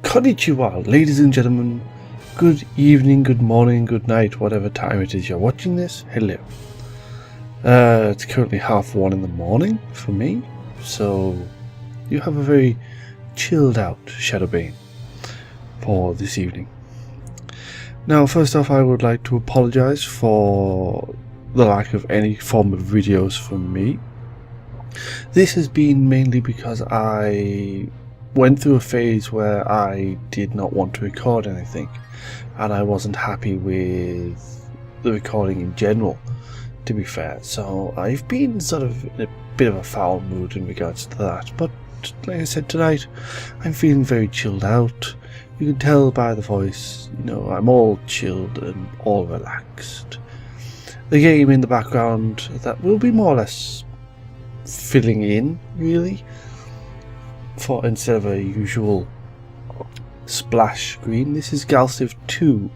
Konnichiwa, ladies and gentlemen. Good evening, good morning, good night, whatever time it is you're watching this. Hello. It's currently 1:30 in the morning for me, so you have a very chilled out Shadowbane for this evening. Now, first off, I would like to apologize for the lack of any form of videos from me. This has been mainly because I went through a phase where I did not want to record anything, and I wasn't happy with the recording in general, to be fair. So I've been sort of in a bit of a foul mood in regards to that, but like I said, tonight I'm feeling very chilled out. You can tell by the voice, you know, I'm all chilled and all relaxed. The game in the background that will be more or less filling in, really, for instead of a usual splash screen. This is Galciv 2.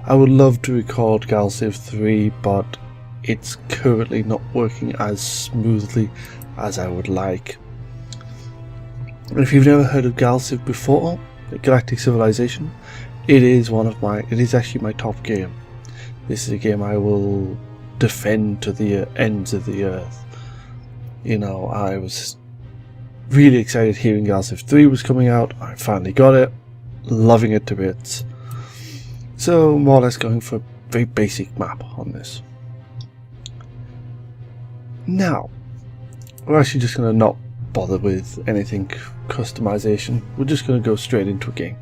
I would love to record Galciv 3, but it's currently not working as smoothly as I would like. And if you've never heard of Galciv before, Galactic Civilization, it is actually my top game. This is a game I will defend to the ends of the earth. You know, I was really excited hearing Galciv 3 was coming out. I finally got it, loving it to bits. So more or less going for a very basic map on this. Now, we're actually just going to not bother with anything customization. We're just going to go straight into a game.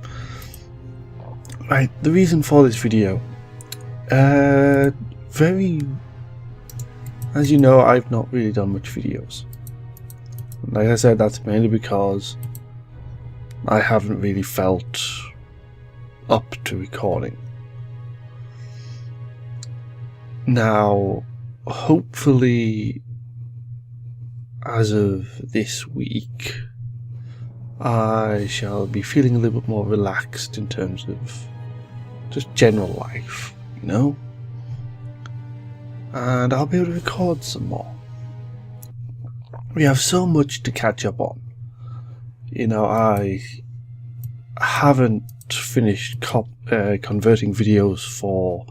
Right, the reason for this video, as you know, I've not really done much videos. Like I said, that's mainly because I haven't really felt up to recording. Now, hopefully, as of this week, I shall be feeling a little bit more relaxed in terms of just general life, you know? And I'll be able to record some more. We have so much to catch up on. You know, I haven't finished converting videos for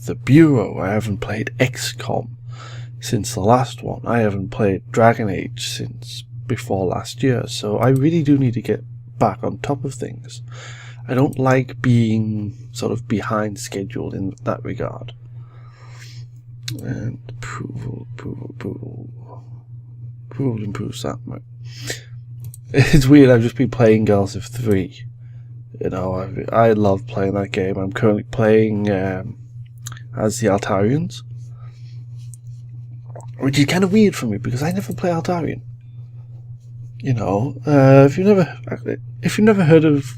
the Bureau. I haven't played XCOM since the last one. I haven't played Dragon Age since before last year. So I really do need to get back on top of things. I don't like being sort of behind schedule in that regard. And approval improves that much. It's weird, I've just been playing Galciv 3. You know, I love playing that game. I'm currently playing as the Altarians, which is kind of weird for me because I never play Altarian. You know, if you've never heard of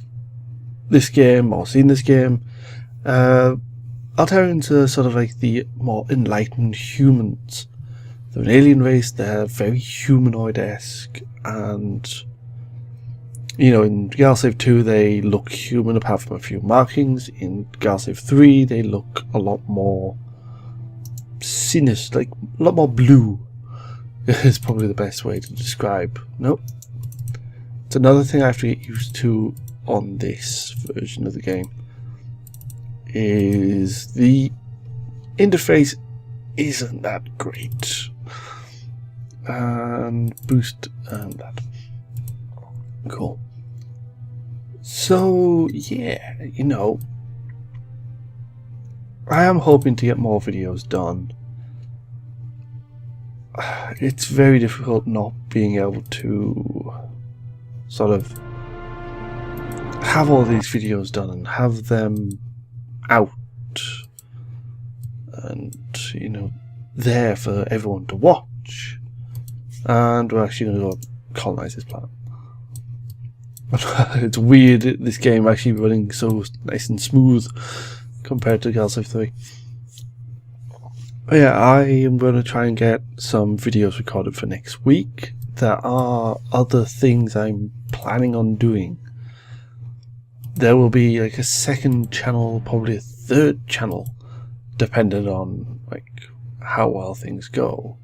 this game or seen this game, Altarians are sort of like the more enlightened humans. They're an alien race, they're very humanoid-esque, and, you know, in Galciv 2 they look human apart from a few markings. In Galciv 3 they look a lot more sinister, like a lot more blue is probably the best way to describe. Nope. It's another thing I have to get used to on this version of the game, is the interface isn't that great. And boost and that. Cool. So yeah, you know, I am hoping to get more videos done. It's very difficult not being able to sort of have all these videos done and have them out and, you know, there for everyone to watch. And we're actually going to go colonize this planet. It's weird, this game actually running so nice and smooth compared to Galciv 3. But yeah, I am going to try and get some videos recorded for next week. There are other things I'm planning on doing. There will be like a second channel, probably a third channel, depending on like how well things go.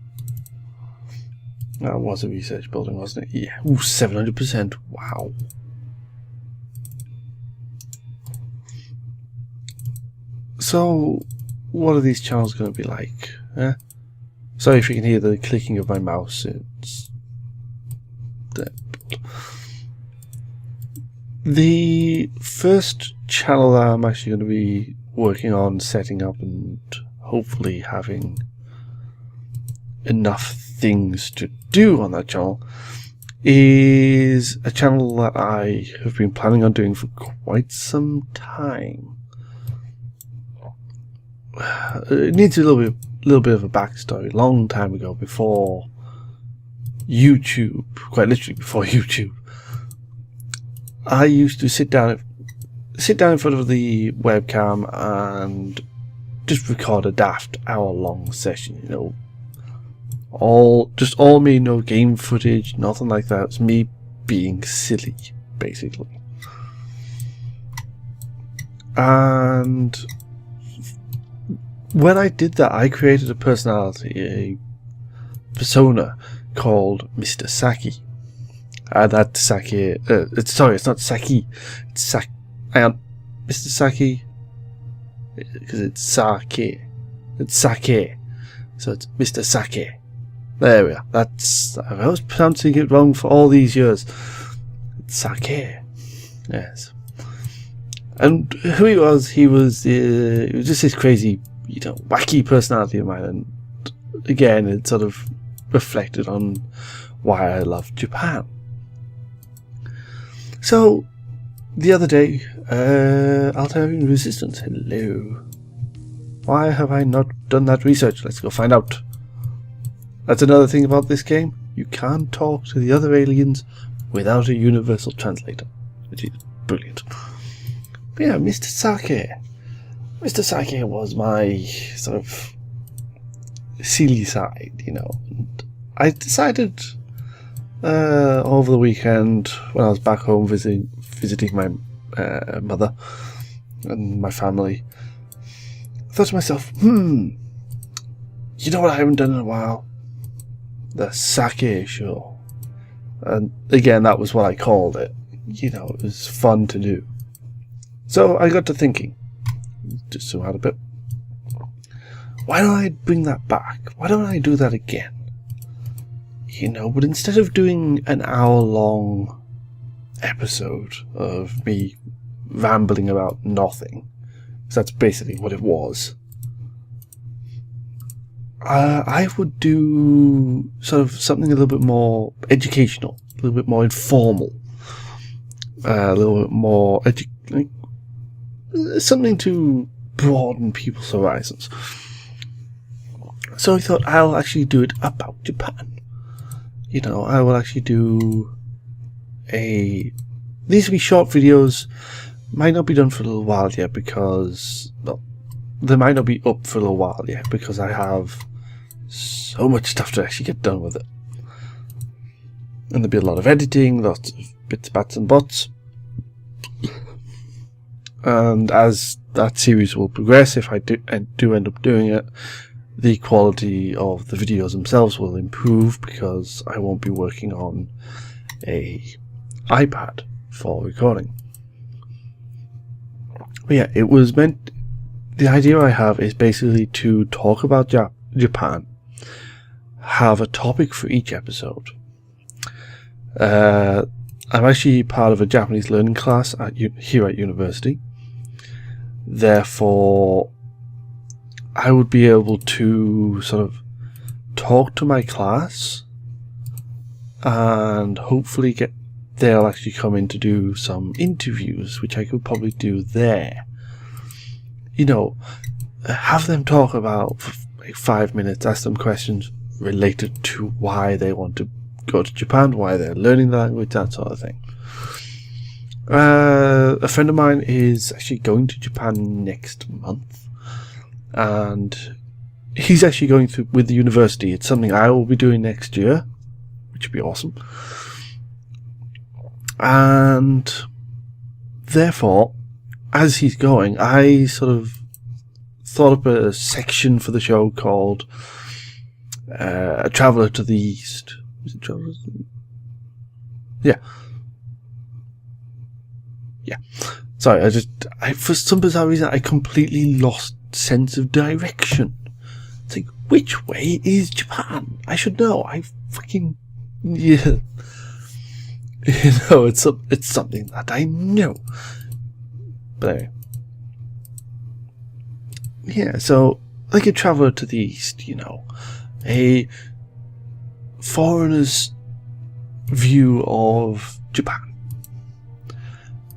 That was a research building, wasn't it? Yeah. Ooh, 700%. Wow. So, what are these channels going to be like? Sorry if you can hear the clicking of my mouse. It's the first channel that I'm actually going to be working on setting up and hopefully having enough things to do on that channel is a channel that I have been planning on doing for quite some time. It needs a little bit of a backstory. Long time ago, before YouTube, quite literally before YouTube, I used to sit down in front of the webcam and just record a daft hour-long session. You know, all me, no game footage, nothing like that. It's me being silly, basically. And when I did that, I created a personality, a persona called Mr. Saki. That's Saki. Sorry, it's not Saki. It's Saki. Mr. Saki, because it's Sake. It's Sake. So it's Mr. Sake. There we are. I was pronouncing it wrong for all these years. It's Sake. Yes. And who he was just this crazy, wacky personality of mine. And again, it sort of reflected on why I love Japan. So, the other day, Alternate Resistance, hello. Why have I not done that research? Let's go find out. That's another thing about this game. You can't talk to the other aliens without a universal translator, which is brilliant. But yeah, Mr. Sake. Mr. Sake was my sort of silly side, And I decided over the weekend when I was back home visiting my mother and my family, I thought to myself, you know what I haven't done in a while? The Sake Show. And again, that was what I called it. It was fun to do. So I got to thinking, just so out a bit, why don't I bring that back? Why don't I do that again? But instead of doing an hour-long episode of me rambling about nothing, because that's basically what it was, I would do sort of something a little bit more educational, a little bit more informal, a little bit more something to broaden people's horizons. So I thought I'll actually do it about Japan. I will actually do these will be short videos, might not be done for a little while yet because, they might not be up for a little while yet because I have so much stuff to actually get done with it. And there'll be a lot of editing, lots of bits, bats and bots. And as that series will progress, if I do end up doing it, the quality of the videos themselves will improve because I won't be working on a iPad for recording. But yeah, it was meant. The idea I have is basically to talk about Japan, have a topic for each episode. I'm actually part of a Japanese learning class here at university. Therefore, I would be able to sort of talk to my class and hopefully they'll actually come in to do some interviews, which I could probably do there. Have them talk about for like 5 minutes, ask them questions related to why they want to go to Japan, why they're learning the language, that sort of thing. A friend of mine is actually going to Japan next month, and he's actually going through with the university. It's something I will be doing next year, which would be awesome. And therefore, as he's going, I sort of thought up a section for the show called A Traveller to the East. Is it Traveller? Yeah. Sorry, for some bizarre reason, I completely lost sense of direction. It's like, which way is Japan? I should know. I fucking, yeah. You know, it's something that I know. But anyway. Yeah, so, like a traveller to the east, you know, a foreigner's view of Japan.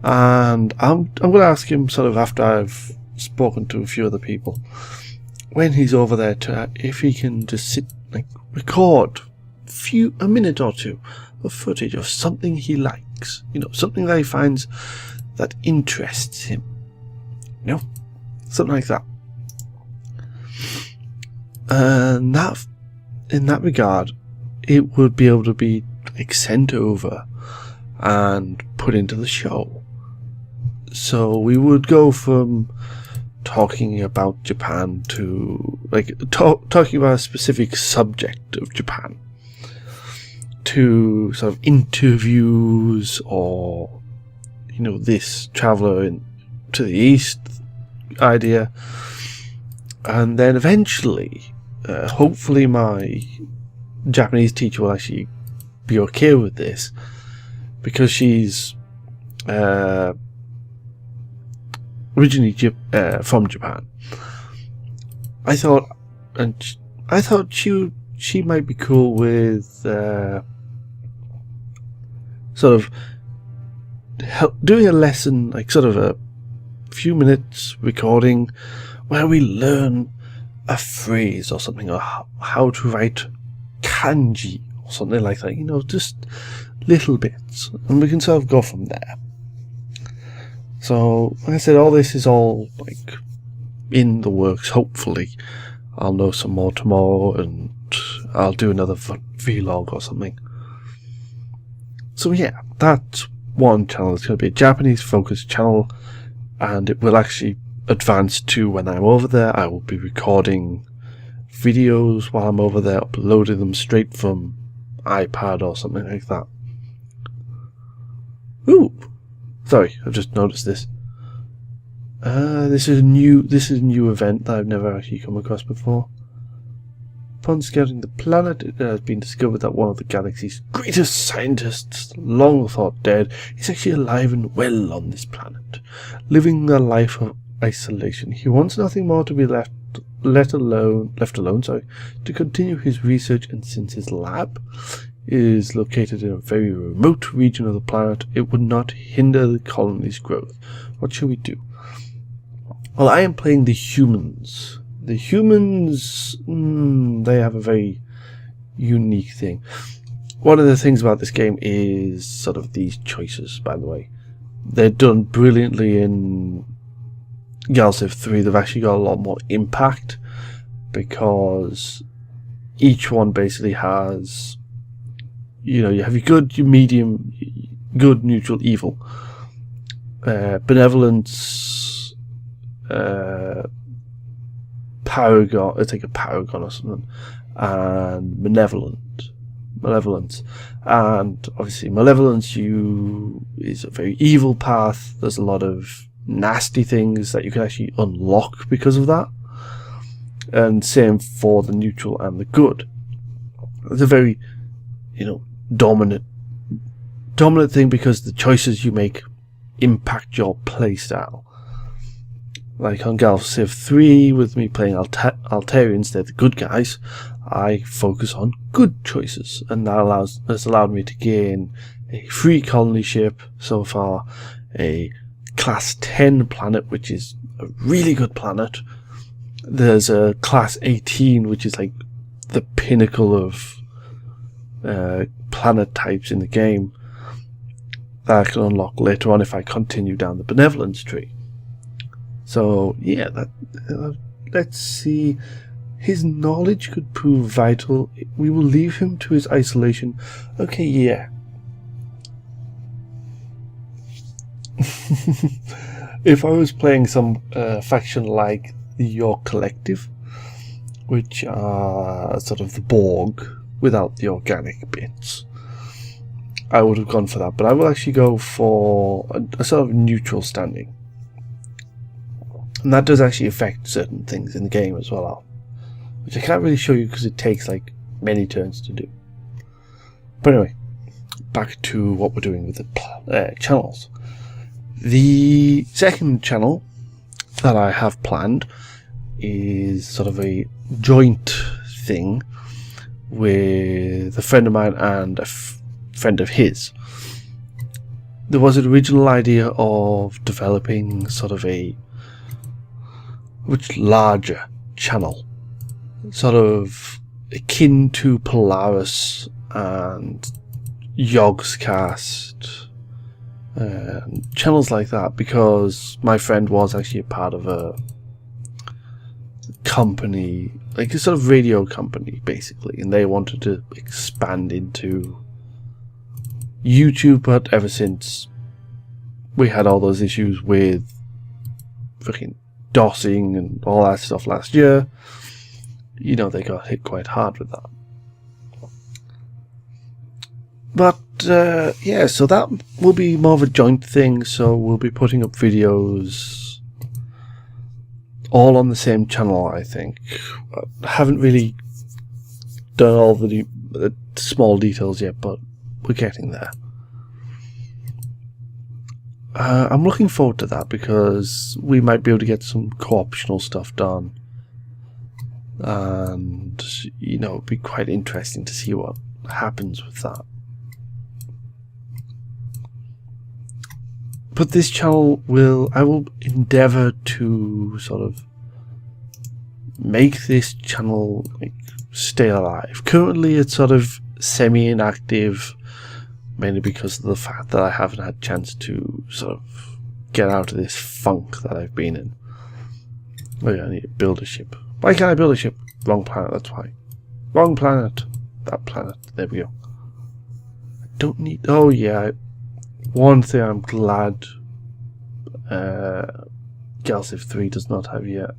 And I'm going to ask him sort of after I've spoken to a few other people, when he's over there, if he can just sit, like, record a minute or two of footage of something he likes, you know, something that he finds that interests him, you know, something like that. And that, in that regard, it would be able to be like sent over and put into the show. So we would go from talking about Japan to like talking about a specific subject of Japan to sort of interviews, or, you know, this traveller to the east idea, and then eventually, hopefully, my Japanese teacher will actually be okay with this, because she's originally from Japan. I thought she might be cool with sort of doing a lesson, like sort of a few minutes recording where we learn a phrase or something, or how to write kanji or something like that, you know, just little bits, and we can sort of go from there. So, like I said, all this is all like in the works. Hopefully I'll know some more tomorrow and I'll do another vlog or something. So yeah, that's one channel. It's going to be a Japanese focused channel, and it will actually advance to when I'm over there. I will be recording videos while I'm over there, uploading them straight from iPad or something like that. Ooh, sorry, I've just noticed this. This is a new event that I've never actually come across before. Upon scouting the planet, it has been discovered that one of the galaxy's greatest scientists, long thought dead, is actually alive and well on this planet, living a life of isolation. He wants nothing more to be left alone, to continue his research, and since his lab is located in a very remote region of the planet, it would not hinder the colony's growth. What shall we do? Well, I am playing the humans. The humans, they have a very unique thing. One of the things about this game is sort of these choices, by the way. They're done brilliantly in Galciv 3. They've actually got a lot more impact, because each one basically has, you know, you have your good, your medium, good, neutral, evil, benevolence, paragon, it's like a paragon or something, and malevolence, and obviously malevolence is a very evil path. There's a lot of nasty things that you can actually unlock because of that, and same for the neutral and the good. It's a very, you know, dominant thing, because the choices you make impact your playstyle. Like on Galciv 3, with me playing Altarians, they're the good guys, I focus on good choices, and that has allowed me to gain a free colony ship so far, a class 10 planet, which is a really good planet. There's a class 18, which is like the pinnacle of planet types in the game, that I can unlock later on if I continue down the benevolence tree. So yeah, let's see. His knowledge could prove vital. We will leave him to his isolation. Okay, yeah. If I was playing some faction like the York Collective, which are sort of the Borg without the organic bits, I would have gone for that. But I will actually go for a sort of neutral standing. And that does actually affect certain things in the game as well, which I can't really show you because it takes like many turns to do. But anyway, back to what we're doing with the channels. The second channel that I have planned is sort of a joint thing with a friend of mine and a friend of his. There was an original idea of developing sort of a much larger channel, sort of akin to Polaris and Yogscast, channels like that, because my friend was actually a part of a company, like a sort of radio company basically, and they wanted to expand into YouTube, but ever since we had all those issues with freaking DOSing and all that stuff last year, you know, they got hit quite hard with that. But yeah, so that will be more of a joint thing, so we'll be putting up videos all on the same channel, I think. I haven't really done all the small details yet, but we're getting there. I'm looking forward to that because we might be able to get some co-optional stuff done, and you know, it'd be quite interesting to see what happens with that. But this channel I will endeavour to sort of make this channel like stay alive. Currently it's sort of semi-inactive, mainly because of the fact that I haven't had a chance to sort of get out of this funk that I've been in. Oh yeah, I need to build a ship. Why can't I build a ship? Wrong planet, that's why. Wrong planet. That planet. There we go. I don't need... Oh yeah. One thing I'm glad Galciv 3 does not have yet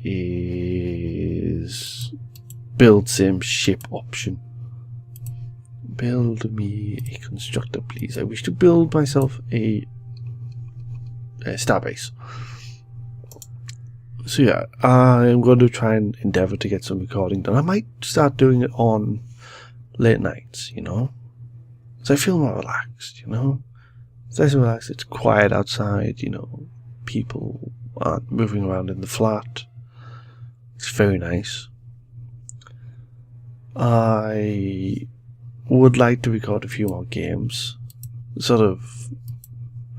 is build sim ship option. Build me a constructor, please. I wish to build myself a starbase. So yeah, I'm going to try and endeavour to get some recording done. I might start doing it on late nights, you know, so I feel more relaxed, you know. It's nice and relaxed, it's quiet outside, you know, people aren't moving around in the flat. It's very nice. I would like to record a few more games, sort of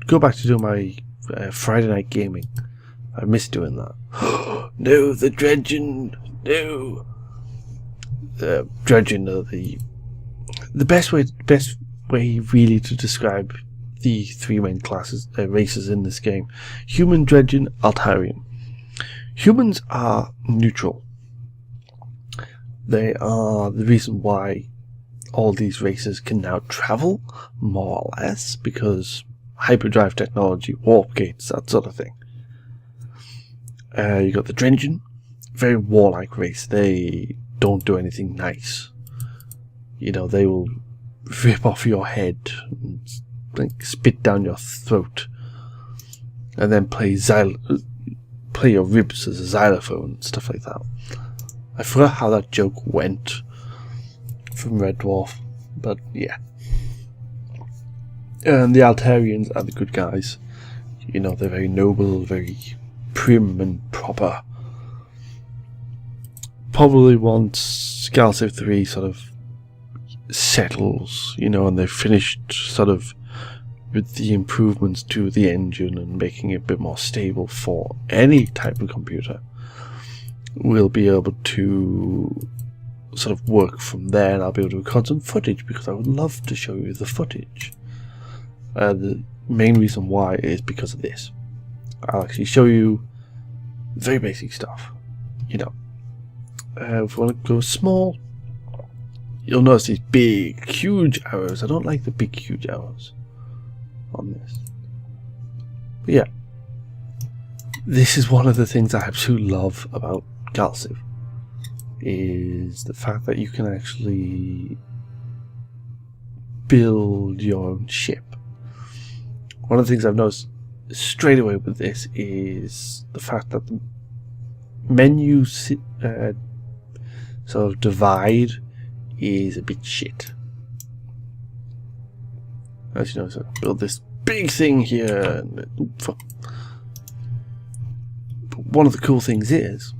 go back to doing my Friday night gaming. I miss doing that. No, the dredging, no. Dredging are the best way really to describe the three main classes, races in this game: human, dredging, Altarian. Humans are neutral. They are the reason why all these races can now travel, more or less, because hyperdrive technology, warp gates, that sort of thing. You got the Dredgen, very warlike race. They don't do anything nice. You know, they will rip off your head and like spit down your throat, and then play your ribs as a xylophone and stuff like that. I forgot how that joke went from Red Dwarf, but yeah. And the Altarians are the good guys. You know, they're very noble, very prim and proper. Probably once Galciv 3 sort of settles, you know, and they've finished sort of with the improvements to the engine and making it a bit more stable for any type of computer, we'll be able to sort of work from there, and I'll be able to record some footage because I would love to show you the footage. The main reason why is because of this. I'll actually show you very basic stuff, you know. If you want to go small, you'll notice these big, huge arrows. I don't like the big, huge arrows on this. But yeah, this is one of the things I absolutely love about Galciv, is the fact that you can actually build your own ship. One of the things I've noticed straight away with this is the fact that the menu sort of divide is a bit shit. As you know, so I build this big thing here. But one of the cool things is,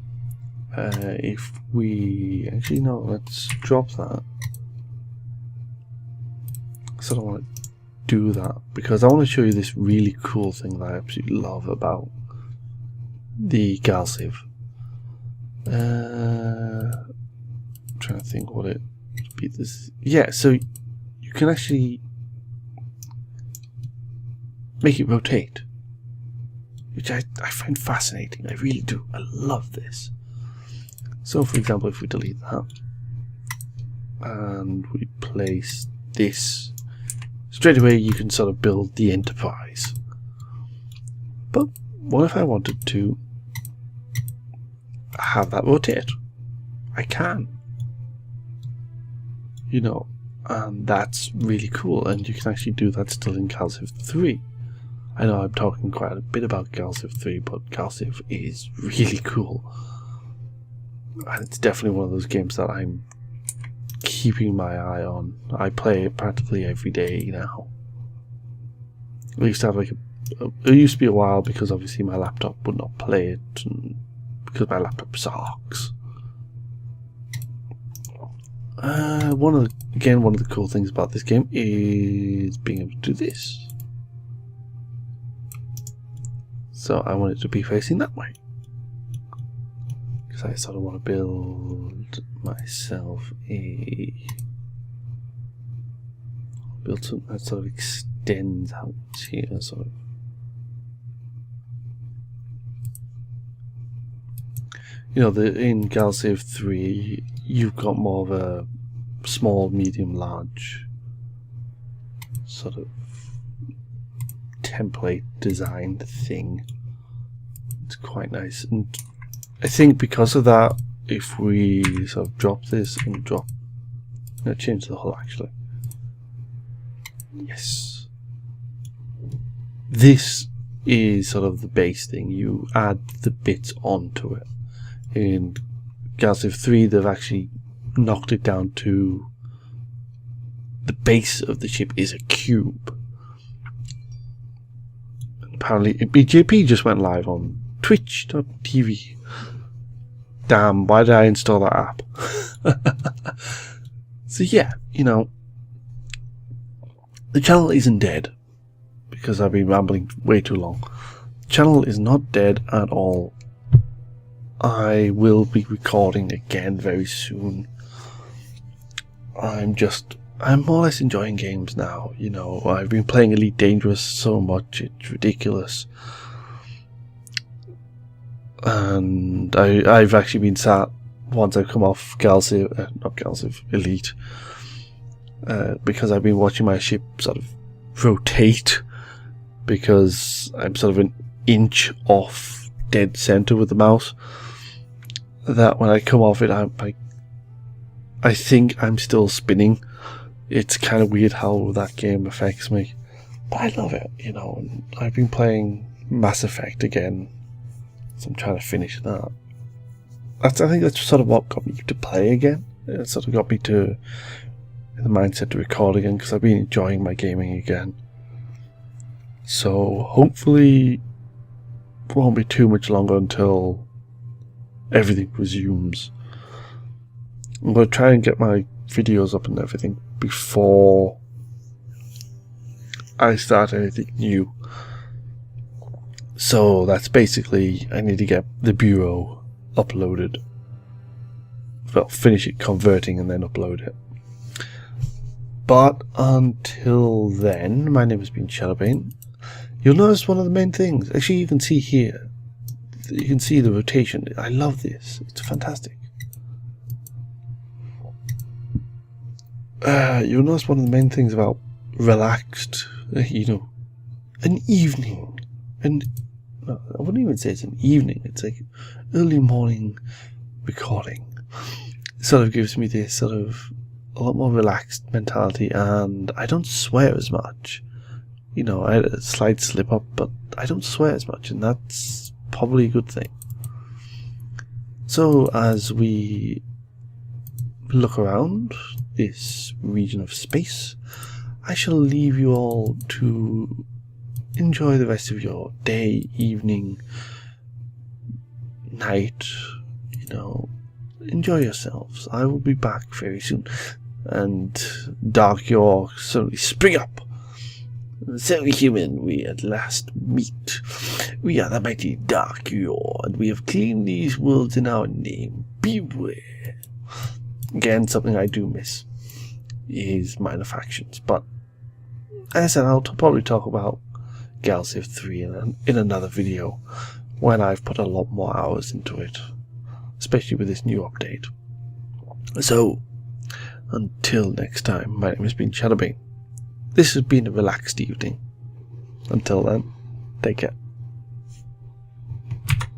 if we actually no, let's drop that. So I don't want to do that because I want to show you this really cool thing that I absolutely love about the Galciv. Trying to think what it would be. This, yeah. So you can actually make it rotate, which I find fascinating. I really do. I love this. So, for example, if we delete that and we place this, straight away you can sort of build the Enterprise. But what if I wanted to have that rotate? I can. You know, and that's really cool, and you can actually do that still in Galciv 3. I know I'm talking quite a bit about Galciv 3, but Galciv is really cool. And it's definitely one of those games that I'm keeping my eye on. I play it practically every day now. I used to have like it used to be a while because obviously my laptop would not play it, and because my laptop sucks. One of the cool things about this game is being able to do this. So I want it to be facing that way, because I sort of want to build myself something that sort of extends out here, sort of. You know, in Galciv 3, you've got more of a small, medium, large sort of template designed thing. It's quite nice, and I think because of that, if we sort of drop this and drop, change the hull actually. Yes, this is sort of the base thing. You add the bits onto it. In Galciv 3, they've actually knocked it down to the base of the ship is a cube. And apparently, BJP just went live on Twitch.tv. Damn, why did I install that app? So yeah, you know, the channel isn't dead because I've been rambling way too long. The channel is not dead at all. I will be recording again very soon. I'm more or less enjoying games now, you know. I've been playing Elite Dangerous so much, it's ridiculous. And I've actually been sat, once I've come off Elite, because I've been watching my ship sort of rotate, because I'm sort of an inch off dead center with the mouse, that when I come off it, I think I'm still spinning. It's kind of weird how that game affects me, but I love it, you know. And I've been playing Mass Effect again, so I'm trying to finish that. I think that's sort of what got me to play again. It sort of got me to in the mindset to record again, because I've been enjoying my gaming again. So hopefully it won't be too much longer until everything resumes. I'm going to try and get my videos up and everything before I start anything new. So that's basically, I need to get the Bureau uploaded. Well, finish it converting and then upload it. But until then, my name has been Shadowbane. You'll notice one of the main things, actually you can see here, you can see the rotation. I love this, it's fantastic. You'll notice one of the main things about relaxed, you know, an evening, and no, I wouldn't even say it's an evening, it's like early morning recording. It sort of gives me this sort of a lot more relaxed mentality, and I don't swear as much. You know, I had a slight slip up, but I don't swear as much, and that's probably a good thing. So as we look around this region of space, I shall leave you all to enjoy the rest of your day, evening, night, enjoy yourselves. I will be back very soon. And Dark Yor suddenly spring up. So human, we at last meet. We are the mighty Dark Yor, and we have claimed these worlds in our name. Beware. Again, something I do miss is minor factions, but as I said, I'll probably talk about Galciv 3 in another video when I've put a lot more hours into it, especially with this new update. So, until next time, my name has been Shadowbane. This has been a relaxed evening. Until then, take care.